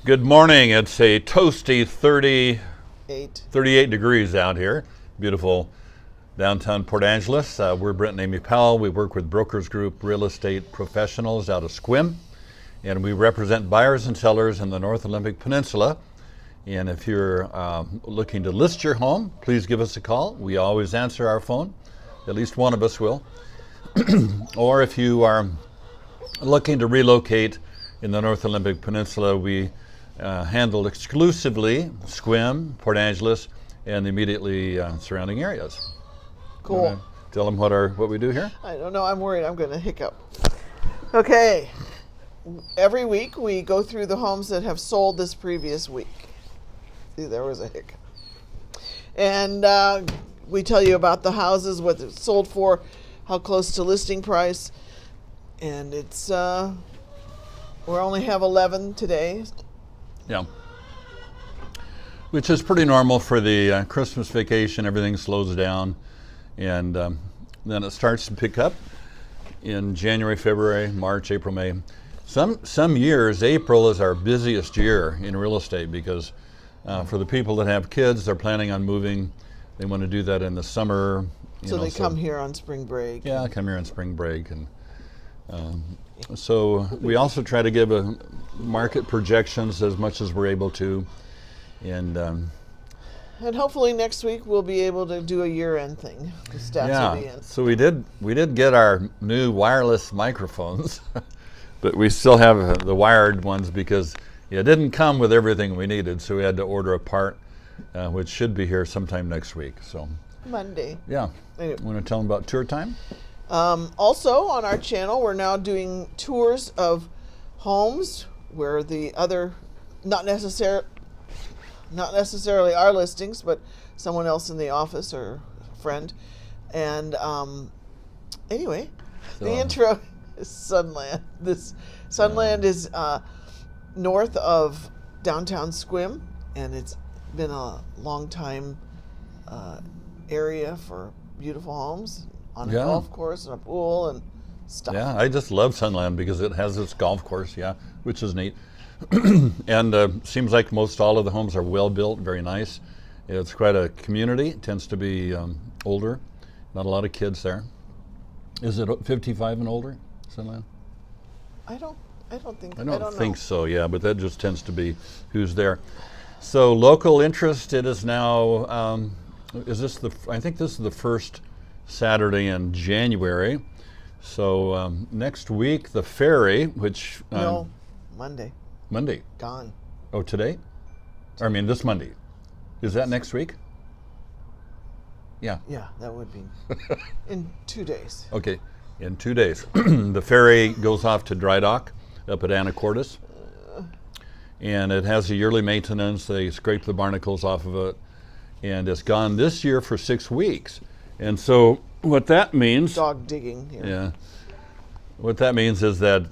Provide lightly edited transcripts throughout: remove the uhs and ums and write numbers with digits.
Good morning. It's a toasty 38 degrees out here. Beautiful downtown Port Angeles. We're Brent and Amy Powell. We work with BrokersGroup real estate professionals out of Sequim, and we represent buyers and sellers in the North Olympic Peninsula. And if you're looking to list your home, please give us a call. We always answer our phone. At least one of us will. Or if you are looking to relocate in the North Olympic Peninsula, we handle exclusively Sequim, Port Angeles, and the immediately surrounding areas. Cool. Tell them what we do here. I don't know. I'm worried I'm going to hiccup. Okay. Every week we go through the homes that have sold this previous week. See, there was a hiccup. And we tell you about the houses, what they're sold for, how close to listing price. And it's, we only have 11 today. Yeah. Which is pretty normal for the Christmas vacation. Everything slows down. And then it starts to pick up in January, February, March, April, May. Some years, April is our busiest year in real estate because for the people that have kids, they're planning on moving. They want to do that in the summer. So they come here on spring break. Yeah, come here on spring break. And so we also try to give market projections as much as we're able to. And hopefully next week we'll be able to do a year-end thing. The stats will be in. So we did get our new wireless microphones, but we still have the wired ones because it didn't come with everything we needed, so we had to order a part, which should be here sometime next week. So Monday. Yeah. Anyway. Want to tell them about tour time? Also on our channel, we're now doing tours of homes where the other, not necessarily our listings, but someone else in the office or a friend. And anyway, the intro is Sunland. This Sunland is north of downtown Sequim, and it's been a long time area for beautiful homes on a golf course and a pool and stuff. Yeah, I just love Sunland because it has its golf course, which is neat. And seems like most all of the homes are well built, very nice. It's quite a community. It tends to be older. Not a lot of kids there. Is it 55 and older, Sunland? I don't think so. Yeah, but that just tends to be who's there. So local interest. It is now. I think this is the first Saturday in January. So next week the ferry, which no, Monday. Monday. Gone. Oh, today? I mean, this Monday. Is that next week? Yeah. Yeah, that would be in 2 days. Okay, in 2 days. The ferry goes off to dry dock up at Anacortes. And it has a yearly maintenance. They scrape the barnacles off of it. And it's gone this year for 6 weeks. And so what that means... Dog digging here. Yeah. What that means is that...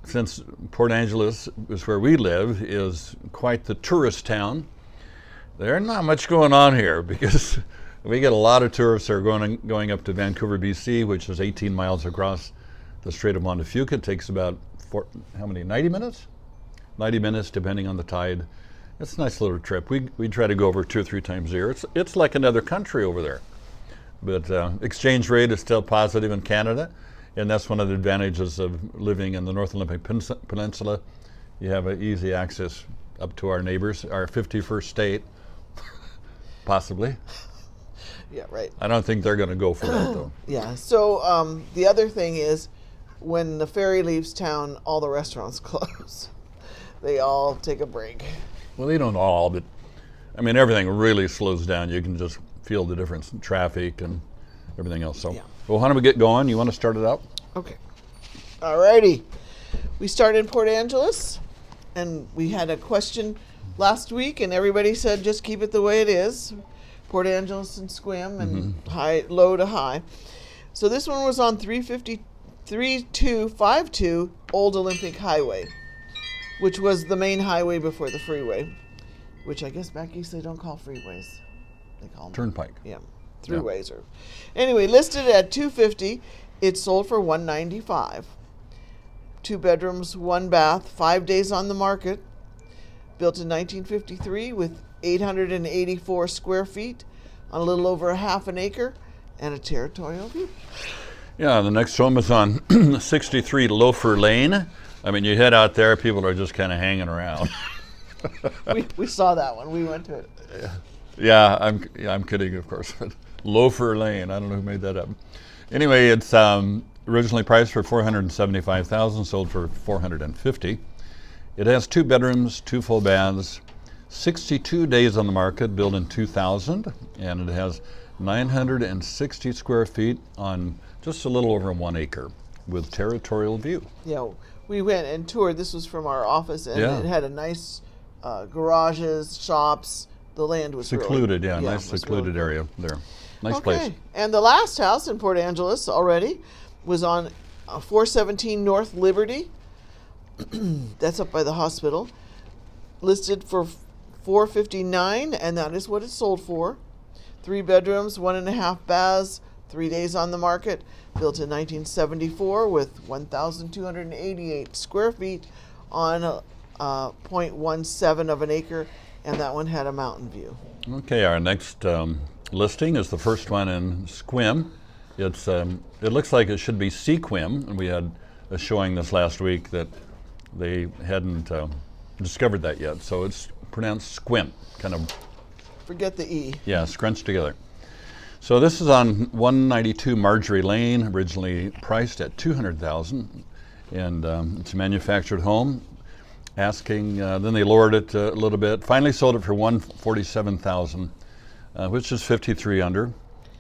since Port Angeles is where we live, is quite the tourist town, there's not much going on here because we get a lot of tourists that are going up to Vancouver, BC, which is 18 miles across the Strait of Montefiore. It takes about 90 minutes? 90 minutes, depending on the tide. It's a nice little trip. We try to go over 2 or 3 times a year. It's like another country over there. But exchange rate is still positive in Canada. And that's one of the advantages of living in the North Olympic Peninsula. You have easy access up to our neighbors, our 51st state, possibly. Yeah, right. I don't think they're going to go for that, though. Yeah, so the other thing is when the ferry leaves town, all the restaurants close. They all take a break. Well, they don't all, but, I mean, everything really slows down. You can just feel the difference in traffic and everything else. So, well, why don't we get going? You want to start it out? Okay. Alrighty. We started in Port Angeles, and we had a question last week, and everybody said just keep it the way it is. Port Angeles and Sequim, and low to high. So this one was on 3252 Old Olympic Highway, which was the main highway before the freeway, which I guess back east they don't call freeways. They call them Turnpike. Yeah. Throughways or anyway, listed at $250. It sold for $195. 2 bedrooms, 1 bath, 5 days on the market, built in 1953 with 884 square feet on a little over a half an acre and a territorial view. Yeah, the next home is on 63 Loafer Lane. I mean, you head out there, people are just kind of hanging around. we saw that one. We went to it. Yeah, I'm kidding, of course. But Loafer Lane, I don't know who made that up. Anyway, it's originally priced for $475,000, sold for $450,000. It has 2 bedrooms, 2 full baths, 62 days on the market, built in 2000, and it has 960 square feet on just a little over 1 acre with territorial view. Yeah, we went and toured. This was from our office, and Yeah. it had a nice garages, shops. The land was Secluded, really, nice secluded area there. Nice place. And the last house in Port Angeles already was on 417 North Liberty. That's up by the hospital. Listed for $459,000, and that is what it sold for. 3 bedrooms, 1.5 baths, 3 days on the market. Built in 1974 with 1,288 square feet on 0.17 of an acre, and that one had a mountain view. Okay, our next listing is the first one in Sequim. It's it looks like it should be Sequim, and we had a showing this last week that they hadn't discovered that yet. So it's pronounced Sequim, kind of. Forget the E. Yeah, scrunched together. So this is on 192 Marjorie Lane, originally priced at $200,000, and it's a manufactured home. Asking, then they lowered it a little bit. Finally sold it for $147,000, which is 53 under,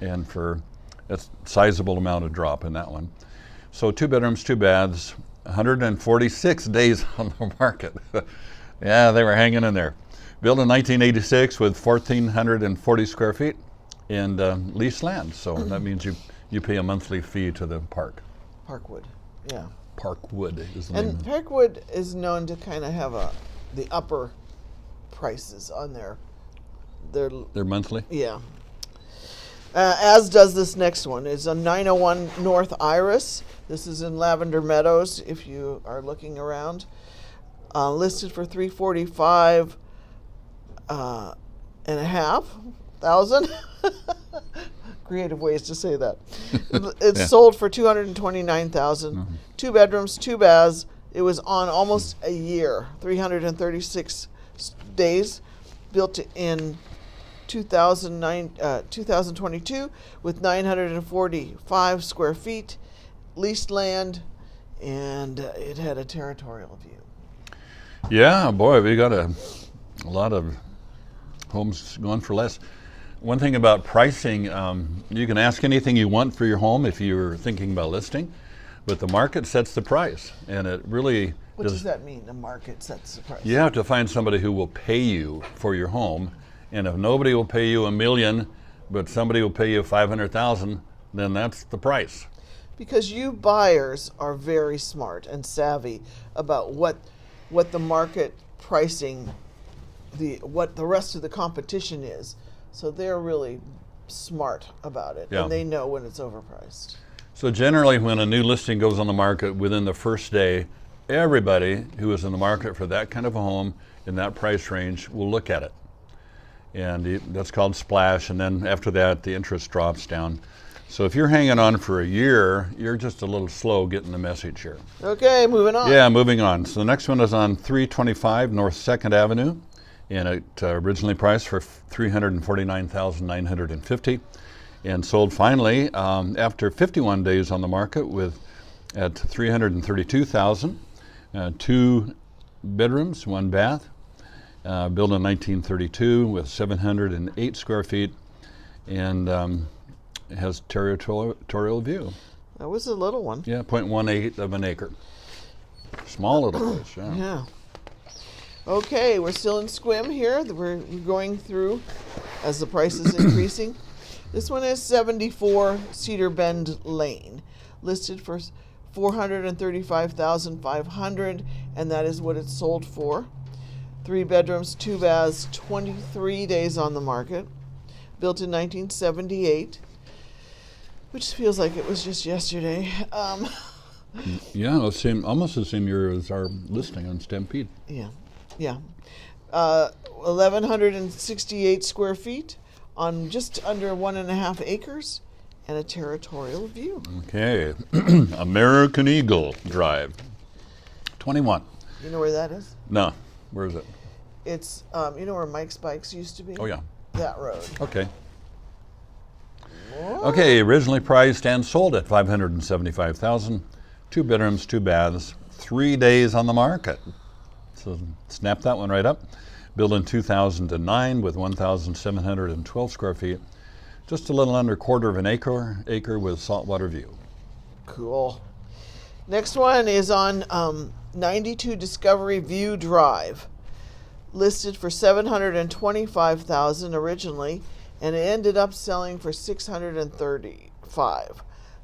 and for a sizable amount of drop in that one. So 2 bedrooms, 2 baths, 146 days on the market. Yeah, they were hanging in there. Built in 1986 with 1,440 square feet and leased land. So that means you pay a monthly fee to the park. Parkwood, yeah. Parkwood is the name. And Parkwood is known to kind of have the upper prices on their monthly? Yeah. As does this next one. It's on 901 North Iris. This is in Lavender Meadows, if you are looking around. Listed for $345,500. Creative ways to say that. It's sold for $229,000. 2 bedrooms, 2 baths. It was on almost a year, 336 days. Built in 2022 with 945 square feet, leased land, and it had a territorial view. Yeah, boy, we got a lot of homes going for less. One thing about pricing, you can ask anything you want for your home if you're thinking about listing, but the market sets the price, and it really What does that mean, the market sets the price? You have to find somebody who will pay you for your home, and if nobody will pay you $1 million, but somebody will pay you $500,000, then that's the price. Because you buyers are very smart and savvy about what the market pricing, what the rest of the competition is. So they're really smart about it, and they know when it's overpriced. So generally when a new listing goes on the market within the first day, everybody who is in the market for that kind of a home in that price range will look at it. And that's called splash, and then after that the interest drops down. So if you're hanging on for a year, you're just a little slow getting the message here. Okay, moving on. Yeah, moving on. So the next one is on 325 North 2nd Avenue, and it originally priced for $349,950 and sold finally after 51 days on the market at $332,000. 2 bedrooms, 1 bath, built in 1932 with 708 square feet, and it has territorial view. That was a little one. Yeah, 0.18 of an acre. Small little place, yeah. Yeah. Okay, we're still in Sequim here. We're going through as the price is increasing. This one is 74 Cedar Bend Lane, listed for $435,500, and that is what it's sold for. 3 bedrooms, 2 baths, 23 days on the market. Built in 1978, which feels like it was just yesterday. Yeah, almost the same year as our listing on Stampede. Yeah. 1,168 square feet on just under 1.5 acres and a territorial view. Okay. American Eagle Drive. 21. You know where that is? No. Where is it? It's, you know where Mike's Bikes used to be? Oh, yeah. That road. Okay. Okay, originally priced and sold at $575,000. 2 bedrooms, 2 baths, 3 days on the market. So snap that one right up. Built in 2009 with 1,712 square feet. Just a little under quarter of an acre with saltwater view. Cool. Next one is on 92 Discovery View Drive. Listed for $725,000 originally, and it ended up selling for $635,000.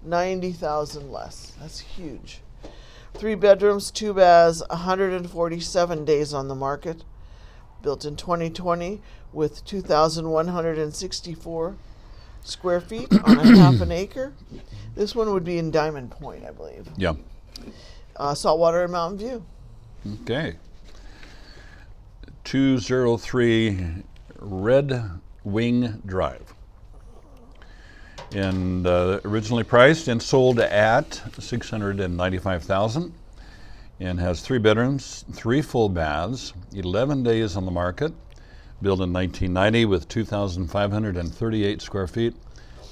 $90,000 less. That's huge. 3 bedrooms, 2 baths, 147 days on the market. Built in 2020 with 2,164 square feet on a half an acre. This one would be in Diamond Point, I believe. Yeah. Saltwater and Mountain View. Okay. 203 Red Wing Drive. And originally priced and sold at $695,000, and has 3 bedrooms, 3 full baths, 11 days on the market. Built in 1990 with 2,538 square feet,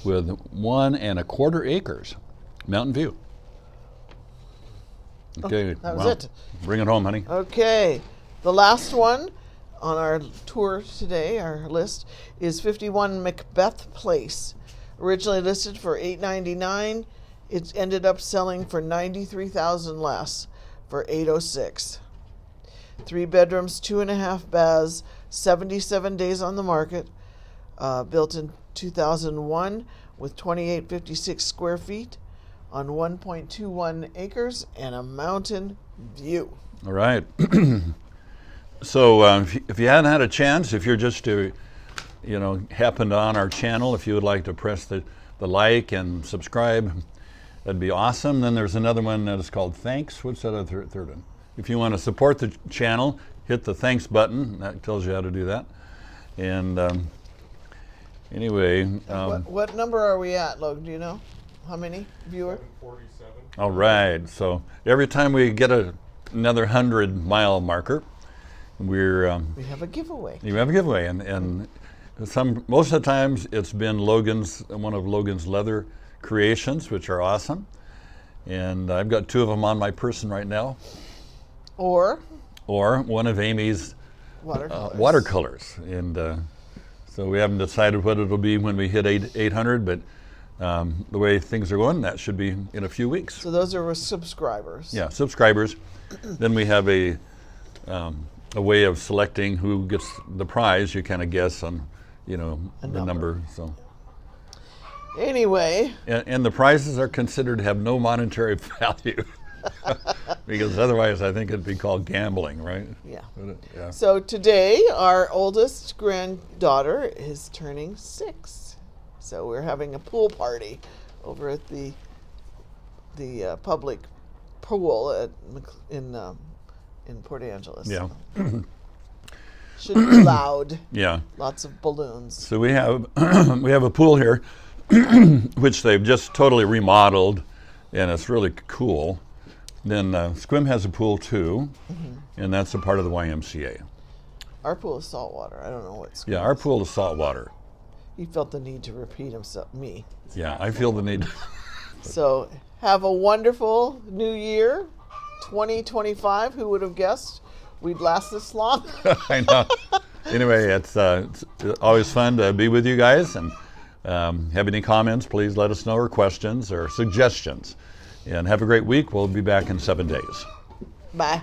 with 1.25 acres. Mountain View. Okay, that was it. Bring it home, honey. Okay, the last one on our tour today, our list, is 51 Macbeth Place. Originally listed for $899, it ended up selling for $93,000 less, for $806. 3 bedrooms, 2.5 baths, 77 days on the market. Built in 2001 with 2,856 square feet on 1.21 acres and a mountain view. All right. So if you hadn't had a chance, if you're just happened on our channel, if you would like to press the like and subscribe, that'd be awesome. Then there's another one that is called thanks. What's that other third one? If you want to support the channel, hit the thanks button. That tells you how to do that. And anyway. What number are we at, Logan? Do you know? How many viewers? 47. All right. So every time we get another 100-mile marker, we have a giveaway. You have a giveaway, and most of the times it's been one of Logan's leather creations, which are awesome. And I've got 2 of them on my person right now. Or one of Amy's watercolors. And so we haven't decided what it'll be when we hit 800, but the way things are going, that should be in a few weeks. So those are subscribers. Yeah, subscribers. Then we have a way of selecting who gets the prize. You kind of guess on, the number. So anyway, and the prizes are considered to have no monetary value, because otherwise I think it'd be called gambling, right? Yeah. Yeah. So today our oldest granddaughter is turning 6, so we're having a pool party over at the public pool in Port Angeles. Yeah. Should be loud. Yeah. Lots of balloons. So we have a pool here, which they've just totally remodeled, and it's really cool. Then Sequim has a pool too, and that's a part of the YMCA. Our pool is saltwater. I don't know what's. Yeah, our pool is saltwater. He felt the need to repeat himself. Me. Yeah, I feel the need. So have a wonderful new year, 2025. Who would have guessed we'd last this long? I know. Anyway, it's always fun to be with you guys, and have any comments, please let us know, or questions or suggestions. And have a great week. We'll be back in 7 days. Bye.